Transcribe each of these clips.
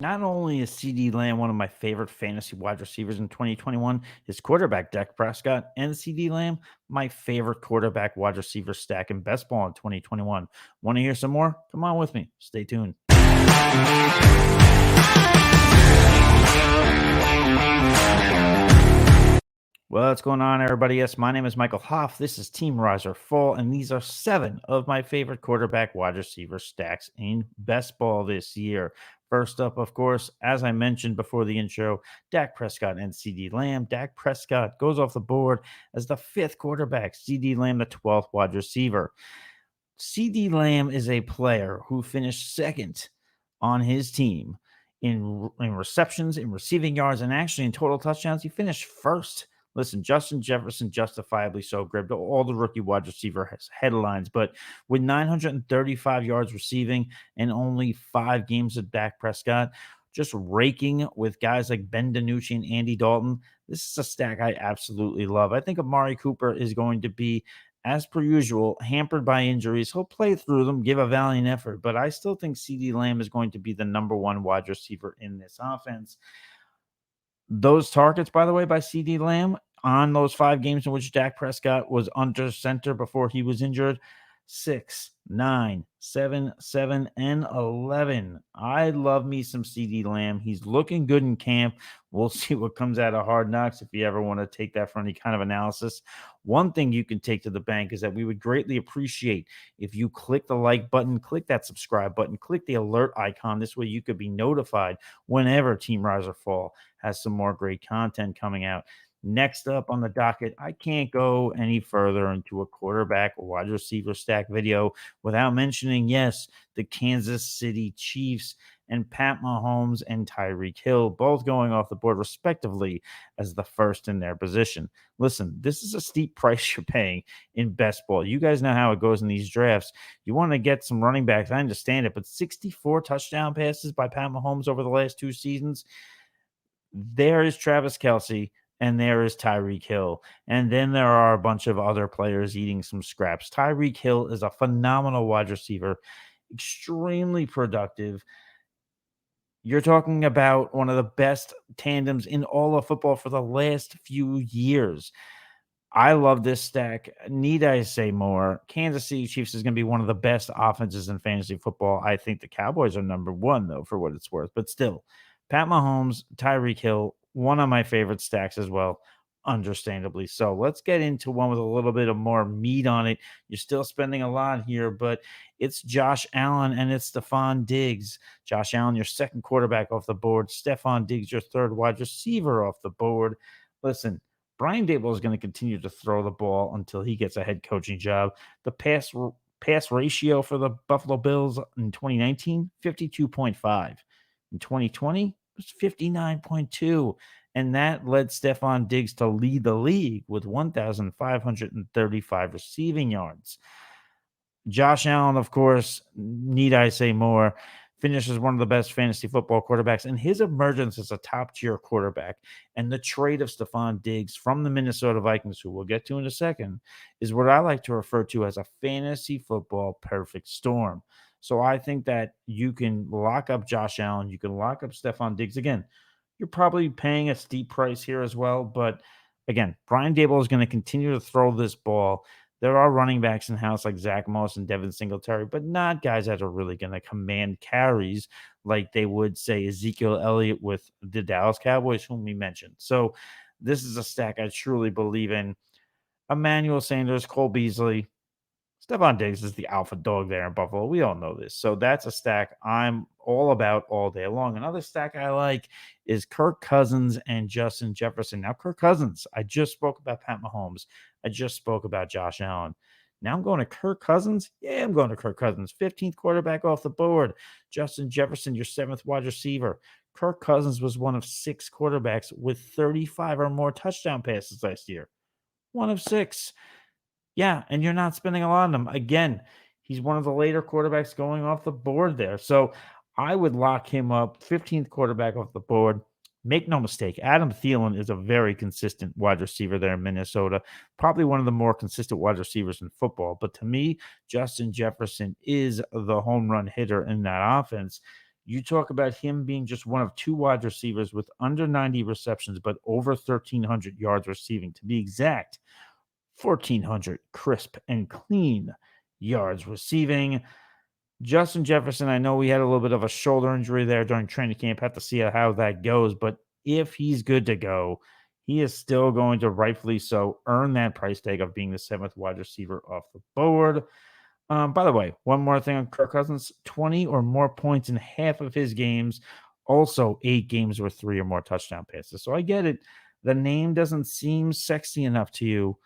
Not only is CD Lamb one of my favorite fantasy wide receivers in 2021, his quarterback, Dak Prescott, and CD Lamb, my favorite quarterback wide receiver stack in best ball in 2021. Want to hear some more? Come on with me. Stay tuned. What's going on, everybody? Yes, my name is Michael Hoff. This is Team Riser Full, and these are 7 of my favorite quarterback wide receiver stacks in best ball this year. First up, of course, as I mentioned before the intro, Dak Prescott and CD Lamb. Dak Prescott goes off the board as the 5th quarterback, CD Lamb, the 12th wide receiver. CD Lamb is a player who finished second on his team in receptions, in receiving yards, and actually in total touchdowns. He finished first. Listen, Justin Jefferson justifiably so grabbed all the rookie wide receiver headlines, but with 935 yards receiving and only 5 games of Dak Prescott, just raking with guys like Ben DiNucci and Andy Dalton. This is a stack I absolutely love. I think Amari Cooper is going to be, as per usual, hampered by injuries. He'll play through them, give a valiant effort, but I still think CD Lamb is going to be the number 1 wide receiver in this offense. Those targets, by the way, by CD Lamb on those 5 games in which Dak Prescott was under center before he was injured: 6, 9, 7, 7, and 11. I love me some CD Lamb. He's looking good in camp. We'll see what comes out of Hard Knocks if you ever want to take that for any kind of analysis. One thing you can take to the bank is that we would greatly appreciate if you click the like button, click that subscribe button, click the alert icon. This way you could be notified whenever Team Rise or Fall has some more great content coming out. Next up on the docket, I can't go any further into a quarterback or wide receiver stack video without mentioning, yes, the Kansas City Chiefs and Pat Mahomes and Tyreek Hill, both going off the board respectively as the first in their position. Listen, this is a steep price you're paying in best ball. You guys know how it goes in these drafts. You want to get some running backs, I understand it, but 64 touchdown passes by Pat Mahomes over the last 2 seasons. There is Travis Kelce and there is Tyreek Hill. And then there are a bunch of other players eating some scraps. Tyreek Hill is a phenomenal wide receiver, extremely productive. You're talking about one of the best tandems in all of football for the last few years. I love this stack. Need I say more? Kansas City Chiefs is going to be one of the best offenses in fantasy football. I think the Cowboys are number 1, though, for what it's worth. But still, Pat Mahomes, Tyreek Hill, one of my favorite stacks as well, understandably so. Let's get into one with a little bit of more meat on it. You're still spending a lot here, but it's Josh Allen and it's Stefon Diggs. Josh Allen, your second quarterback off the board. Stefon Diggs, your third wide receiver off the board. Listen, Brian Dable is going to continue to throw the ball until he gets a head coaching job. The pass ratio for the Buffalo Bills in 2019, 52.5. In 2020, it was 59.2. And that led Stefon Diggs to lead the league with 1,535 receiving yards. Josh Allen, of course, need I say more, finishes one of the best fantasy football quarterbacks, and his emergence as a top-tier quarterback and the trade of Stefon Diggs from the Minnesota Vikings, who we'll get to in a second, is what I like to refer to as a fantasy football perfect storm. So I think that you can lock up Josh Allen, you can lock up Stefon Diggs. Again, you're probably paying a steep price here as well, but again, Brian Dable is going to continue to throw this ball. There are running backs in house like Zach Moss and Devin Singletary, but not guys that are really going to command carries like they would, say, Ezekiel Elliott with the Dallas Cowboys, whom we mentioned. So this is a stack I truly believe in. Emmanuel Sanders, Cole Beasley, Stephon Diggs is the alpha dog there in Buffalo. We all know this. So that's a stack I'm all about all day long. Another stack I like is Kirk Cousins and Justin Jefferson. Now, Kirk Cousins, I just spoke about Pat Mahomes. I just spoke about Josh Allen. Now I'm going to Kirk Cousins. Yeah, I'm going to Kirk Cousins. 15th quarterback off the board. Justin Jefferson, your 7th wide receiver. Kirk Cousins was one of 6 quarterbacks with 35 or more touchdown passes last year. One of 6. Yeah, and you're not spending a lot on him. Again, he's one of the later quarterbacks going off the board there. So I would lock him up, 15th quarterback off the board. Make no mistake, Adam Thielen is a very consistent wide receiver there in Minnesota, probably one of the more consistent wide receivers in football. But to me, Justin Jefferson is the home run hitter in that offense. You talk about him being just one of two wide receivers with under 90 receptions, but over 1,300 yards receiving. To be exact, 1,400 crisp and clean yards receiving. Justin Jefferson, I know we had a little bit of a shoulder injury there during training camp. Have to see how that goes. But if he's good to go, he is still going to rightfully so earn that price tag of being the seventh wide receiver off the board. By the way, one more thing on Kirk Cousins, 20 or more points in half of his games. Also, 8 games with 3 or more touchdown passes. So I get it. The name doesn't seem sexy enough to you,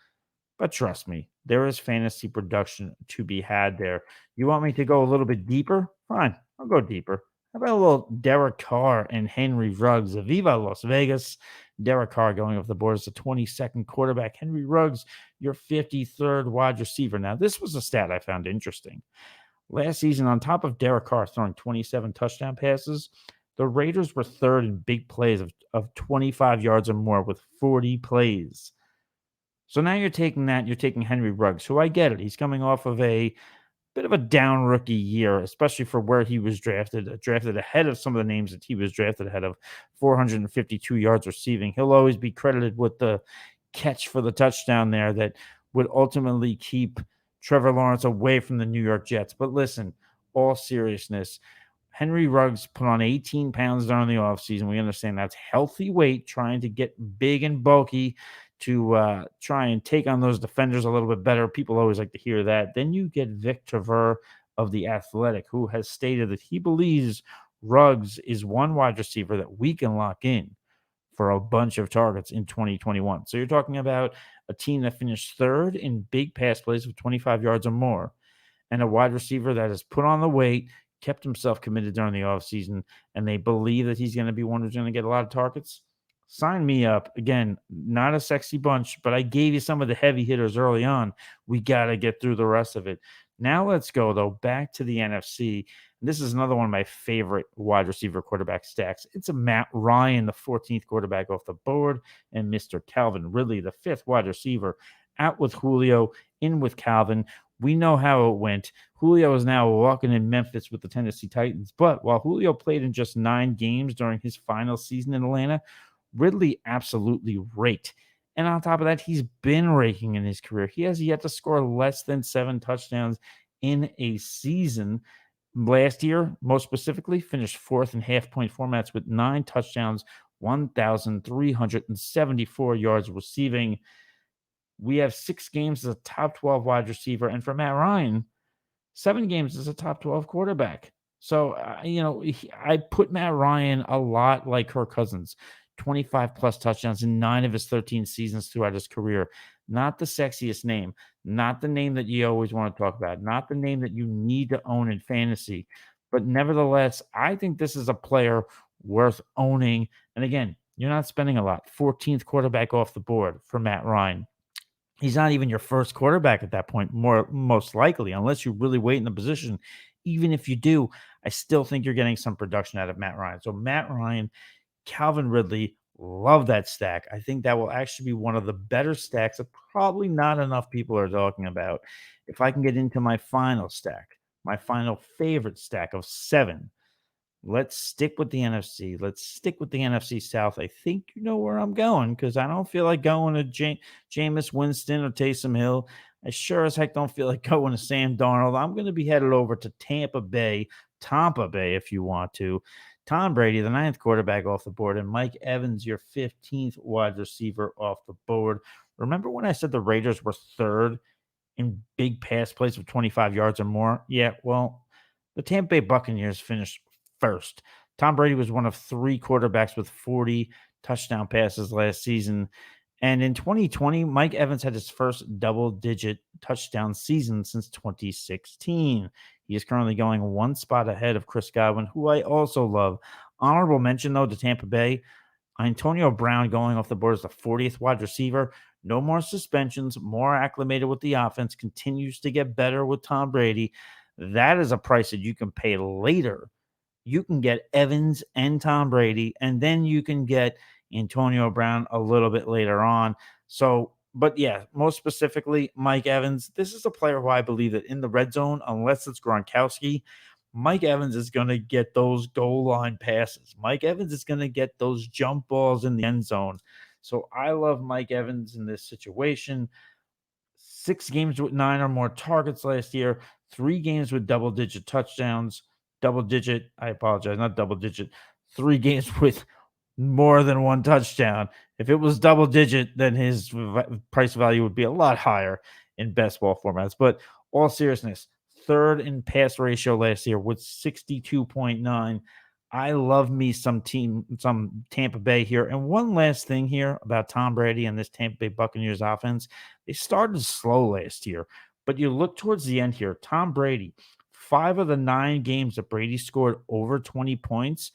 but trust me, there is fantasy production to be had there. You want me to go a little bit deeper? Fine, I'll go deeper. How about a little Derek Carr and Henry Ruggs? Viva Las Vegas. Derek Carr going off the board as the 22nd quarterback. Henry Ruggs, your 53rd wide receiver. Now, this was a stat I found interesting. Last season, on top of Derek Carr throwing 27 touchdown passes, the Raiders were third in big plays of 25 yards or more with 40 plays. So now you're taking that, you're taking Henry Ruggs, who I get it. He's coming off of a bit of a down rookie year, especially for where he was drafted ahead of some of the names that he was drafted ahead of. 452 yards receiving. He'll always be credited with the catch for the touchdown there that would ultimately keep Trevor Lawrence away from the New York Jets. But listen, all seriousness, Henry Ruggs put on 18 pounds during the offseason. We understand that's healthy weight, trying to get big and bulky to try and take on those defenders a little bit better. People always like to hear that. Then you get Vic Tavur of The Athletic, who has stated that he believes Ruggs is one wide receiver that we can lock in for a bunch of targets in 2021. So you're talking about a team that finished third in big pass plays of 25 yards or more, and a wide receiver that has put on the weight, kept himself committed during the offseason, and they believe that he's going to be one who's going to get a lot of targets. Sign me up. Again, not a sexy bunch, but I gave you some of the heavy hitters early on. We got to get through the rest of it. Now let's go, though, back to the NFC. This is another one of my favorite wide receiver quarterback stacks. It's a Matt Ryan, the 14th quarterback off the board, and Mr. Calvin Ridley, the 5th wide receiver, out with Julio, in with Calvin. We know how it went. Julio is now walking in Memphis with the Tennessee Titans. But while Julio played in just 9 games during his final season in Atlanta, Ridley absolutely raked. And on top of that, he's been raking in his career. He has yet to score less than 7 touchdowns in a season. Last year, most specifically, finished 4th in half-point formats with 9 touchdowns, 1,374 yards receiving. We have 6 games as a top 12 wide receiver. And for Matt Ryan, 7 games as a top 12 quarterback. So, I put Matt Ryan a lot like Kirk Cousins. 25 plus touchdowns in 9 of his 13 seasons throughout his career. Not the sexiest name, not the name that you always want to talk about, not the name that you need to own in fantasy. But nevertheless, I think this is a player worth owning. And again, you're not spending a lot. 14th quarterback off the board for Matt Ryan. He's not even your first quarterback at that point, most likely, unless you really wait in the position. Even if you do, I still think you're getting some production out of Matt Ryan. So Matt Ryan, Calvin Ridley, love that stack. I think that will actually be one of the better stacks that probably not enough people are talking about. If I can get into my final stack, my final favorite stack of 7, let's stick with the NFC. Let's stick with the NFC South. I think you know where I'm going because I don't feel like going to Jameis Winston or Taysom Hill. I sure as heck don't feel like going to Sam Darnold. I'm going to be headed over to Tampa Bay, if you want to. Tom Brady, the 9th quarterback off the board, and Mike Evans, your 15th wide receiver off the board. Remember when I said the Raiders were third in big pass plays of 25 yards or more? Yeah, well, the Tampa Bay Buccaneers finished first. Tom Brady was one of 3 quarterbacks with 40 touchdown passes last season. And in 2020, Mike Evans had his first double-digit touchdown season since 2016. He is currently going 1 spot ahead of Chris Godwin, who I also love. Honorable mention, though, to Tampa Bay. Antonio Brown going off the board as the 40th wide receiver. No more suspensions, more acclimated with the offense, continues to get better with Tom Brady. That is a price that you can pay later. You can get Evans and Tom Brady, and then you can get Antonio Brown a little bit later on. So, but yeah, most specifically, Mike Evans. This is a player who I believe that in the red zone, unless it's Gronkowski, Mike Evans is going to get those goal line passes. Mike Evans is going to get those jump balls in the end zone. So I love Mike Evans in this situation. 6 games with 9 or more targets last year, 3 games with double-digit touchdowns, double-digit, I apologize, not double-digit, 3 games with more than 1 touchdown. If it was double-digit, then his price value would be a lot higher in best ball formats. But all seriousness, 3rd in pass ratio last year with 62.9. I love me some Tampa Bay here. And one last thing here about Tom Brady and this Tampa Bay Buccaneers offense. They started slow last year, but you look towards the end here, Tom Brady, 5 of the 9 games that Brady scored over 20 points,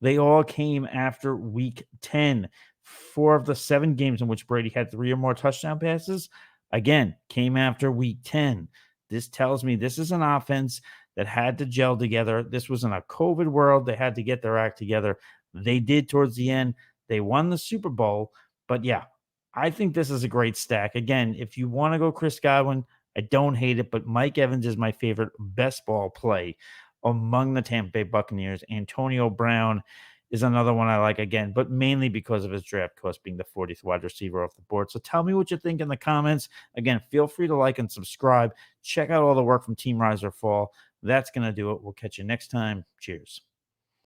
they all came after week 10. 4 of the 7 games in which Brady had 3 or more touchdown passes, again, came after week 10. This tells me this is an offense that had to gel together. This was in a COVID world. They had to get their act together. They did towards the end. They won the Super Bowl. But yeah, I think this is a great stack. Again, if you want to go Chris Godwin, I don't hate it, but Mike Evans is my favorite best ball play among the Tampa Bay Buccaneers. Antonio Brown is another one I like again, but mainly because of his draft cost being the 40th wide receiver off the board. So tell me what you think in the comments. Again, feel free to like and subscribe. Check out all the work from Team Rise or Fall. That's going to do it. We'll catch you next time. Cheers.